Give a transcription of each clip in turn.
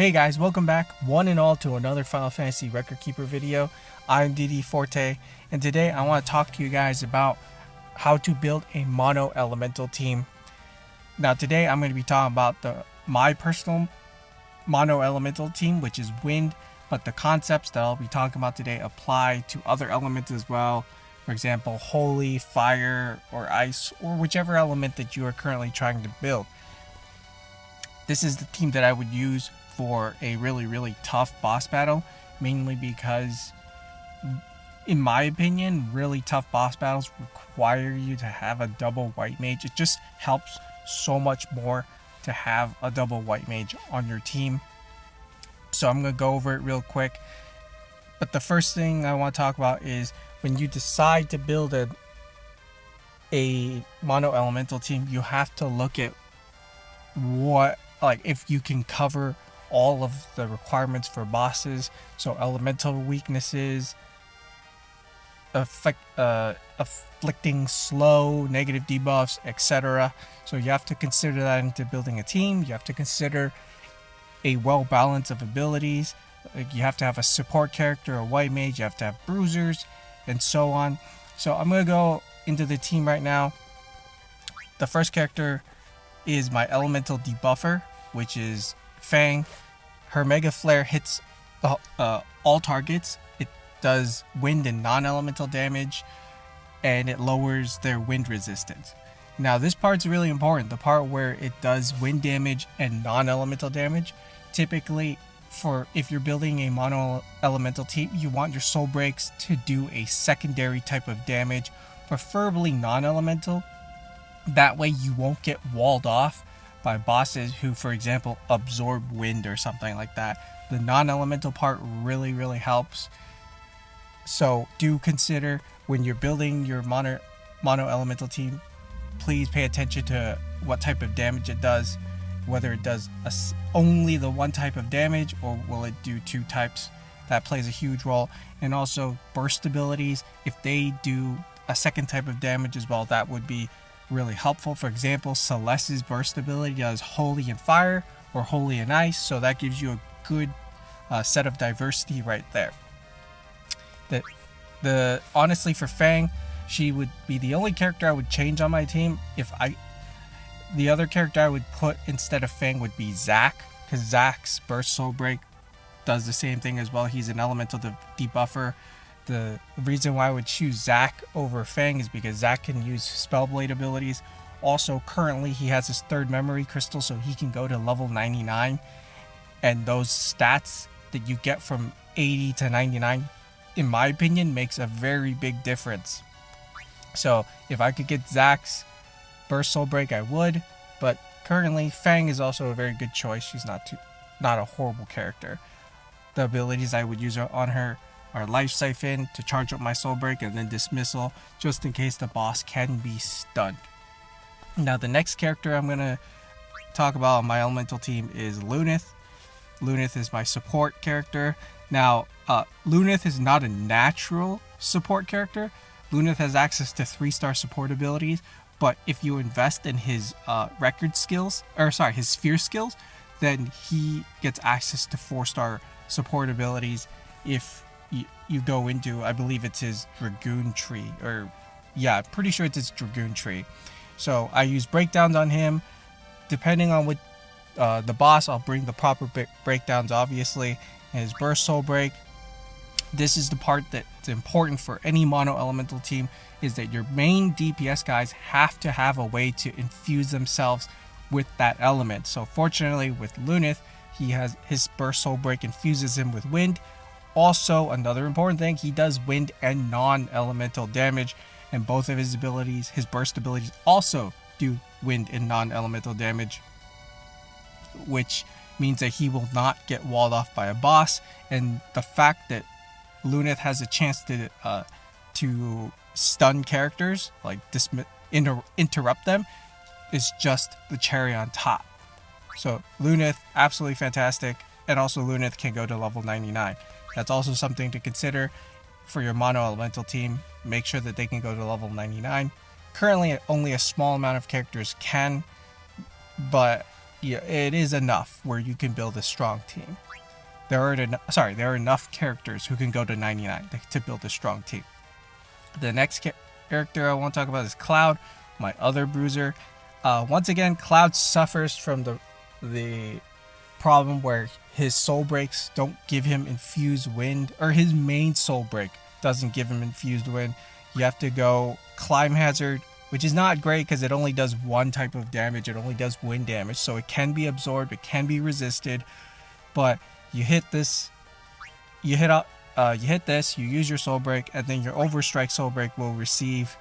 Hey guys, welcome back one and all to another Final Fantasy Record Keeper video. I'm DD Forte, and today I want to talk to you guys about how to build a mono elemental team. Now today I'm going to be talking about my personal mono elemental team, which is wind, but the concepts that I'll be talking about today apply to other elements as well. For example, holy, fire, or ice, or whichever element that you are currently trying to build. This is the team that I would use for a really tough boss battle, mainly because, in my opinion, really tough boss battles require you to have a double white mage. It just helps so much more to have a double white mage on your team. So I'm going to go over it real quick. But the first thing I want to talk about is when you decide to build a mono elemental team, you have to look at if you can cover all of the requirements for bosses. So elemental weaknesses, afflicting slow, negative debuffs, etc. So you have to consider that into building a team. You have to consider a well balance of abilities. You have to have a support character, a white mage, you have to have bruisers, and so on. So I'm going to go into the team right now. The first character is my elemental debuffer, which is Fang. Her Mega Flare hits all targets. It does wind and non-elemental damage, and it lowers their wind resistance. Now this part's really important, the part where it does wind damage and non-elemental damage. Typically, if you're building a mono elemental team, you want your soul breaks to do a secondary type of damage, preferably non-elemental. That way you won't get walled off by bosses who, for example, absorb wind or something like that. The non-elemental part really helps. So do consider when you're building your mono elemental team, please pay attention to what type of damage it does, whether it does only the one type of damage or will it do two types. That plays a huge role. And also burst abilities, if they do a second type of damage as well, that would be really helpful. For example, Celeste's burst ability does holy and fire or holy and ice, so that gives you a good set of diversity right there. Honestly, for Fang, she would be the only character I would change on my team. The other character I would put instead of Fang would be Zack, because Zack's burst soul break does the same thing as well. He's an elemental debuffer. The reason why I would choose Zack over Fang is because Zack can use Spellblade abilities. Also, currently he has his third memory crystal, so he can go to level 99. And those stats that you get from 80 to 99, in my opinion, makes a very big difference. So if I could get Zack's burst soul break, I would. But currently, Fang is also a very good choice. She's not a horrible character. The abilities I would use on her are Life Siphon to charge up my soul break, and then Dismissal just in case the boss can be stunned. Now the next character I'm going to talk about on my elemental team is Luneth. Luneth is my support character. Now Luneth is not a natural support character. Luneth has access to 3-star support abilities, but if you invest in his his sphere skills, then he gets access to 4-star support abilities if you go into, I believe it's his Dragoon tree, pretty sure it's his Dragoon tree. So I use breakdowns on him. Depending on what the boss, I'll bring the proper breakdowns, obviously. And his burst soul break. This is the part that's important for any mono elemental team, is that your main DPS guys have to have a way to infuse themselves with that element. So fortunately with Luneth, he has his burst soul break infuses him with wind. Also, another important thing, he does wind and non-elemental damage, and both of his abilities, his burst abilities, also do wind and non-elemental damage, which means that he will not get walled off by a boss. And the fact that Luneth has a chance to stun characters, like interrupt them, is just the cherry on top. So Luneth, absolutely fantastic, and also Luneth can go to level 99. That's also something to consider for your mono elemental team. Make sure that they can go to level 99. Currently, only a small amount of characters can, but yeah, it is enough where you can build a strong team. There are enough characters who can go to 99 to build a strong team. The next character I want to talk about is Cloud, my other bruiser. Once again, Cloud suffers from the problem where his soul breaks don't give him infused wind, or his main soul break doesn't give him infused wind. You have to go Climb Hazard, which is not great because it only does one type of damage. It only does wind damage, so it can be absorbed, it can be resisted. But you hit this, you hit this, you use your soul break, and then your overstrike soul break will receive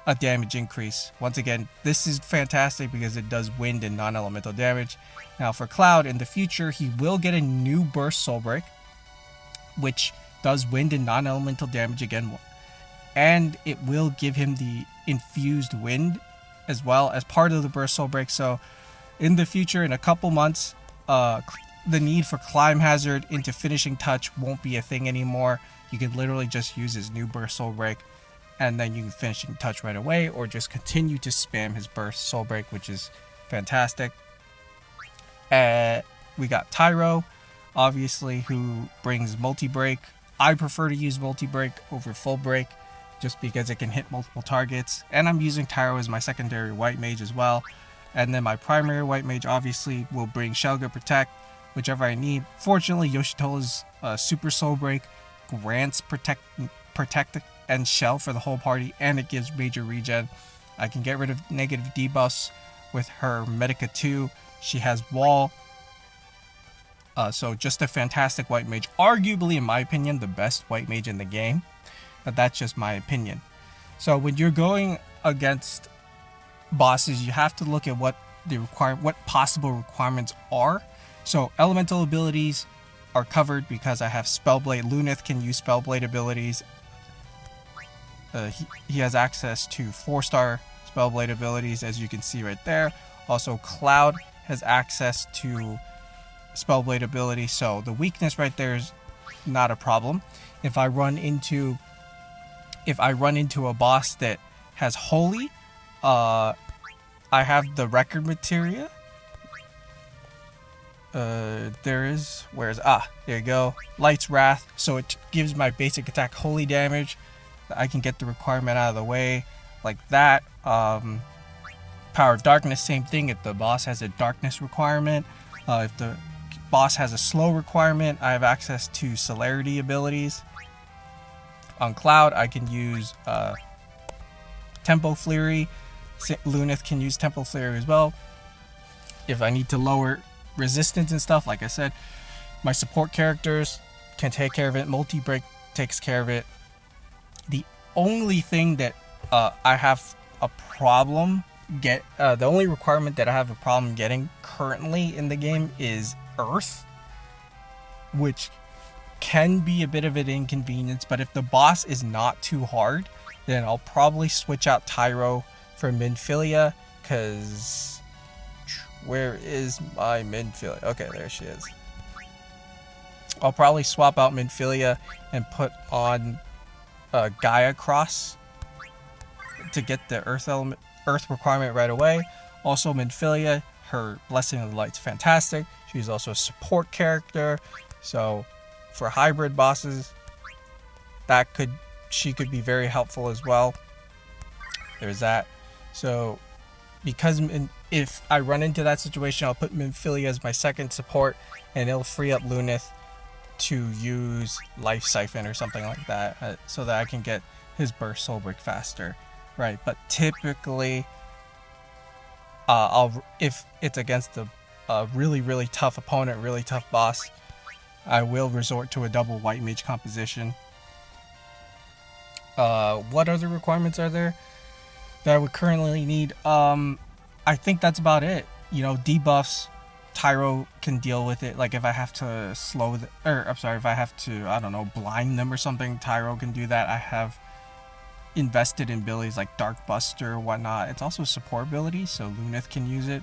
a damage increase. Once again, this is fantastic because it does wind and non-elemental damage. Now for Cloud, in the future, he will get a new burst soul break, which does wind and non-elemental damage again, and it will give him the infused wind as well as part of the burst soul break. So in the future, in a couple months, the need for Climb Hazard into Finishing Touch won't be a thing anymore. You can literally just use his new burst soul break, and then you can Finishing Touch right away, or just continue to spam his burst soul break, which is fantastic. We got Tyro, obviously, who brings multi-break. I prefer to use multi-break over full break, just because it can hit multiple targets. And I'm using Tyro as my secondary white mage as well. And then my primary white mage obviously will bring Shelga Protect, whichever I need. Fortunately, Yoshito's super soul break grants protect and shell for the whole party, and it gives major regen. I can get rid of negative debuffs with her Medica 2. She has wall. So just a fantastic white mage. Arguably, in my opinion, the best white mage in the game. But that's just my opinion. So when you're going against bosses, you have to look at what possible requirements are. So elemental abilities are covered because I have Spellblade. Lunith can use Spellblade abilities. He has access to 4-star Spellblade abilities, as you can see right there. Also, Cloud has access to Spellblade ability, so the weakness right there is not a problem. If I run into a boss that has Holy, I have the record materia. There you go. Light's Wrath, so it gives my basic attack Holy damage. I can get the requirement out of the way like that. Power of Darkness, same thing. If the boss has a darkness requirement, if the boss has a slow requirement, I have access to celerity abilities. On Cloud, I can use Tempo Flurry. Lunith can use Tempo Flurry as well. If I need to lower resistance and stuff, like I said, my support characters can take care of it. Multi-break takes care of it. The only thing that I have a problem the only requirement that I have a problem getting currently in the game is Earth, which can be a bit of an inconvenience, but if the boss is not too hard, then I'll probably switch out Tyro for Minfilia, because where is my Minfilia? Okay, there she is. I'll probably swap out Minfilia and put on Gaia Cross to get the Earth requirement right away. Also, Minfilia, her Blessing of the Light's fantastic. She's also a support character, so for hybrid bosses, she could be very helpful as well. There's that. So because if I run into that situation, I'll put Minfilia as my second support, and it'll free up Lunith to use Life Siphon or something like that, so that I can get his burst soul break faster. Right, but typically, if it's against a really tough opponent, really tough boss, I will resort to a double white mage composition. What other requirements are there that I would currently need? I think that's about it. You know, debuffs, Tyro can deal with it. Like if I have to if I have to, I don't know, blind them or something, Tyro can do that. I have invested in abilities like Dark Buster or whatnot. It's also a support ability, so Lunith can use it.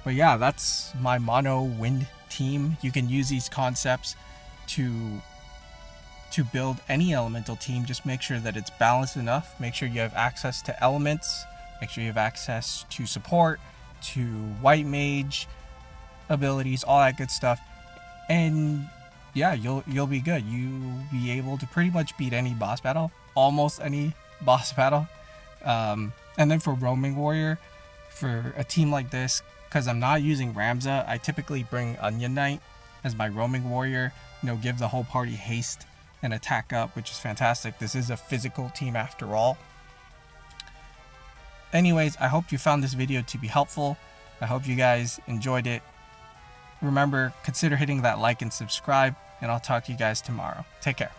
But yeah, that's my mono wind team. You can use these concepts to build any elemental team. Just make sure that it's balanced enough. Make sure you have access to elements. Make sure you have access to support, to white mage, abilities, all that good stuff. And yeah, you'll be good. You'll be able to pretty much beat any boss battle, almost any boss battle. And then for roaming warrior, for a team like this, because I'm not using Ramza, I typically bring Onion Knight as my roaming warrior. Give the whole party haste and attack up, which is fantastic. This is a physical team after all. Anyways, I hope you found this video to be helpful. I hope you guys enjoyed it. Remember, consider hitting that like and subscribe, and I'll talk to you guys tomorrow. Take care.